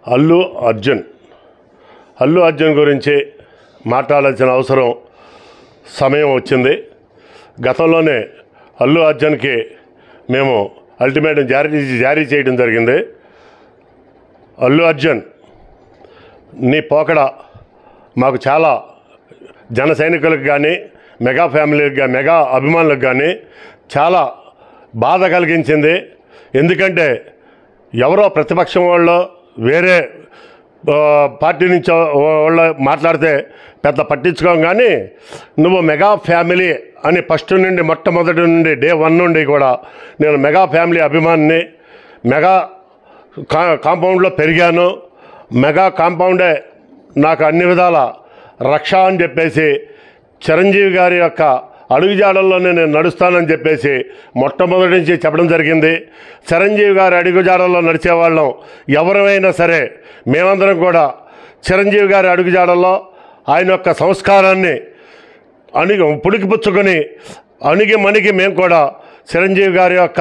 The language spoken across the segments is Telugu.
అల్లు అర్జున్ గురించి మాట్లాడాల్సిన అవసరం సమయం వచ్చింది. గతంలోనే అల్లు అర్జున్కి మేము అల్టిమేటం జారీ చేయడం జరిగింది. అల్లు అర్జున్ నీ పోకడ మాకు చాలా జన సైనికులకు కానీ మెగా ఫ్యామిలీకి మెగా అభిమానులకు కానీ చాలా బాధ కలిగించింది. ఎందుకంటే ఎవరో ప్రతిపక్షం వాళ్ళు వేరే పార్టీ నుంచి వాళ్ళు మాట్లాడితే పెద్ద పట్టించుకోం, కానీ నువ్వు మెగా ఫ్యామిలీ అని ఫస్ట్ నుండి మొట్టమొదటి నుండి డే 1 నుండి కూడా నేను మెగా ఫ్యామిలీ అభిమానిని, మెగా కాంపౌండ్లో పెరిగాను, మెగా కాంపౌండే నాకు అన్ని విధాల రక్ష అని చెప్పేసి చిరంజీవి గారి యొక్క అడుగుజాడల్లోనే నేను నడుస్తానని చెప్పేసి మొట్టమొదటి నుంచి చెప్పడం జరిగింది. చిరంజీవి గారి అడుగుజాడల్లో నడిచేవాళ్ళం ఎవరైనా సరే మేమందరం కూడా చిరంజీవి గారి అడుగుజాడల్లో ఆయన యొక్క సంస్కారాన్ని పుడికిపుచ్చుకొని మణిగి మేము కూడా చిరంజీవి గారి యొక్క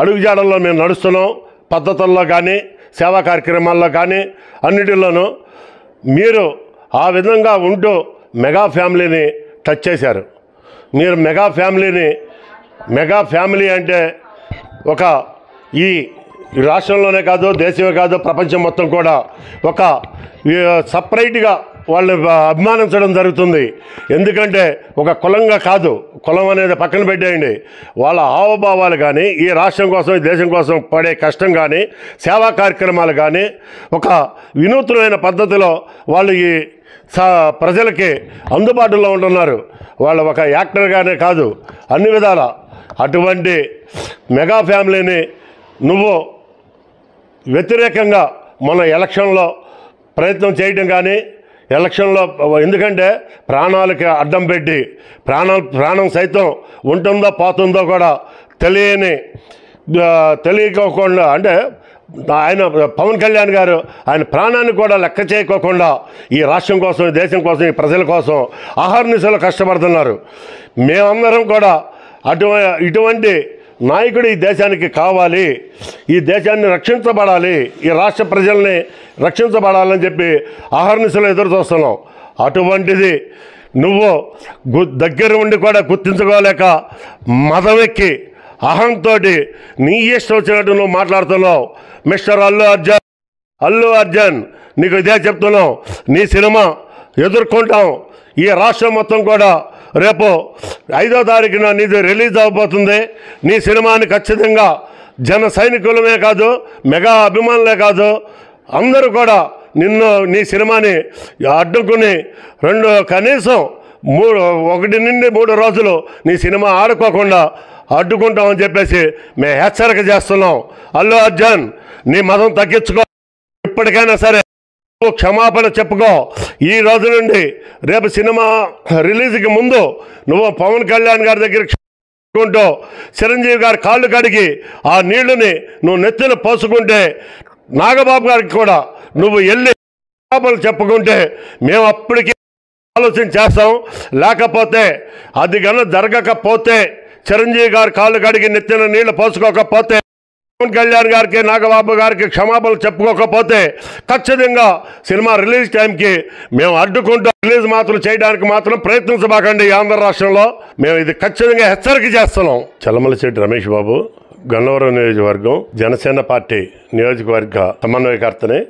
అడుగుజాడల్లో మేము నడుస్తున్నాం. పద్ధతుల్లో కానీ సేవా కార్యక్రమాల్లో కానీ అన్నిటిలోనూ మీరు ఆ విధంగా ఉంటూ మెగా ఫ్యామిలీని టచ్ చేశారు. మీరు మెగా ఫ్యామిలీ అంటే ఒక ఈ రాష్ట్రంలోనే కాదు, దేశమే కాదు, ప్రపంచం మొత్తం కూడా ఒక సపరేట్గా వాళ్ళు అభిమానించడం జరుగుతుంది. ఎందుకంటే ఒక కులంగా కాదు, కులం అనేది పక్కన పెట్టేయండి, వాళ్ళ హావభావాలు కానీ ఈ రాష్ట్రం కోసం ఈ దేశం కోసం పడే కష్టం కానీ సేవా కార్యక్రమాలు కానీ ఒక వినూత్నమైన పద్ధతిలో వాళ్ళు ఈ ప్రజలకి అందుబాటులో ఉంటున్నారు. వాళ్ళు ఒక యాక్టర్గానే కాదు, అన్ని విధాల అటువంటి మెగా ఫ్యామిలీని నువ్వు వ్యతిరేకంగా మన ఎలక్షన్లో ప్రయత్నం చేయడం కానీ ఎలక్షన్లో ఎందుకంటే ప్రాణాలకి అడ్డం పెట్టి ప్రాణం సైతం ఉంటుందో పోతుందో కూడా తెలియకోకుండా అంటే ఆయన పవన్ కళ్యాణ్ గారు ఆయన ప్రాణాన్ని కూడా లెక్క చేయకోకుండా ఈ రాష్ట్రం కోసం, ఈ దేశం కోసం, ఈ ప్రజల కోసం అహర్నిశలు కష్టపడుతున్నారు. మేమందరం కూడా ఇటువంటి నాయకుడు ఈ దేశానికి కావాలి, ఈ దేశాన్ని రక్షించబడాలి, ఈ రాష్ట్ర ప్రజల్ని రక్షించబడాలని చెప్పి అహర్నిశలు ఎదురు చూస్తున్నాం. అటువంటిది నువ్వు దగ్గర ఉండి కూడా గుర్తించుకోలేక మదవెక్కి అహంతో నీ ఇష్టం వచ్చినట్టు నువ్వు మాట్లాడుతున్నావు. మిస్టర్ అల్లు అర్జున్ నీకు ఇదే చెప్తున్నావు, నీ సినిమా ఎదుర్కొంటాం. ఈ రాష్ట్రం మొత్తం కూడా రేపు 5వ తారీఖున నీది రిలీజ్ అవబోతుంది. నీ సినిమాని ఖచ్చితంగా జన సైనికులమే కాదు, మెగా అభిమానులే కాదు, అందరూ కూడా నీ సినిమాని అడ్డుకుని కనీసం 1 నుండి 3 రోజులు నీ సినిమా ఆడుకోకుండా అడ్డుకుంటామని చెప్పేసి మేము హెచ్చరిక చేస్తున్నాం. అల్లు అర్జున్ నీ మతం తగ్గించుకో, ఇప్పటికైనా సరే క్షమాపణ చెప్పుకో. ఈ రోజు నుండి రేపు సినిమా రిలీజ్కి ముందు నువ్వు పవన్ కళ్యాణ్ గారి దగ్గర క్షమాపణ చిరంజీవి గారి కాళ్ళు కడిగి ఆ నీళ్లుని నువ్వు నెత్తిన పోసుకుంటే నాగబాబు గారికి కూడా నువ్వు వెళ్ళి క్షమాపణ చెప్పుకుంటే మేము అప్పటికి ఆలోచన చేస్తాం. లేకపోతే అది కన్నా జరగకపోతే చిరంజీవి గారి కాళ్ళు కడిగి నెత్తిన నీళ్లు పోసుకోకపోతే పవన్ కళ్యాణ్ గారికి నాగబాబు గారికి క్షమాపణలు చెప్పుకోకపోతే ఖచ్చితంగా సినిమా రిలీజ్ టైంకి మేము అడ్డుకుంటాం. రిలీజ్ మాత్రం చేయడానికి మాత్రం ప్రయత్నించబాకండి. ఆంధ్ర రాష్ట్రంలో మేము ఇది ఖచ్చితంగా హెచ్చరిక చేస్తున్నాం. చల్లమలశెట్టి రమేష్ బాబు, గన్నవరం నియోజకవర్గం జనసేన పార్టీ నియోజకవర్గ సమన్వయకర్తని.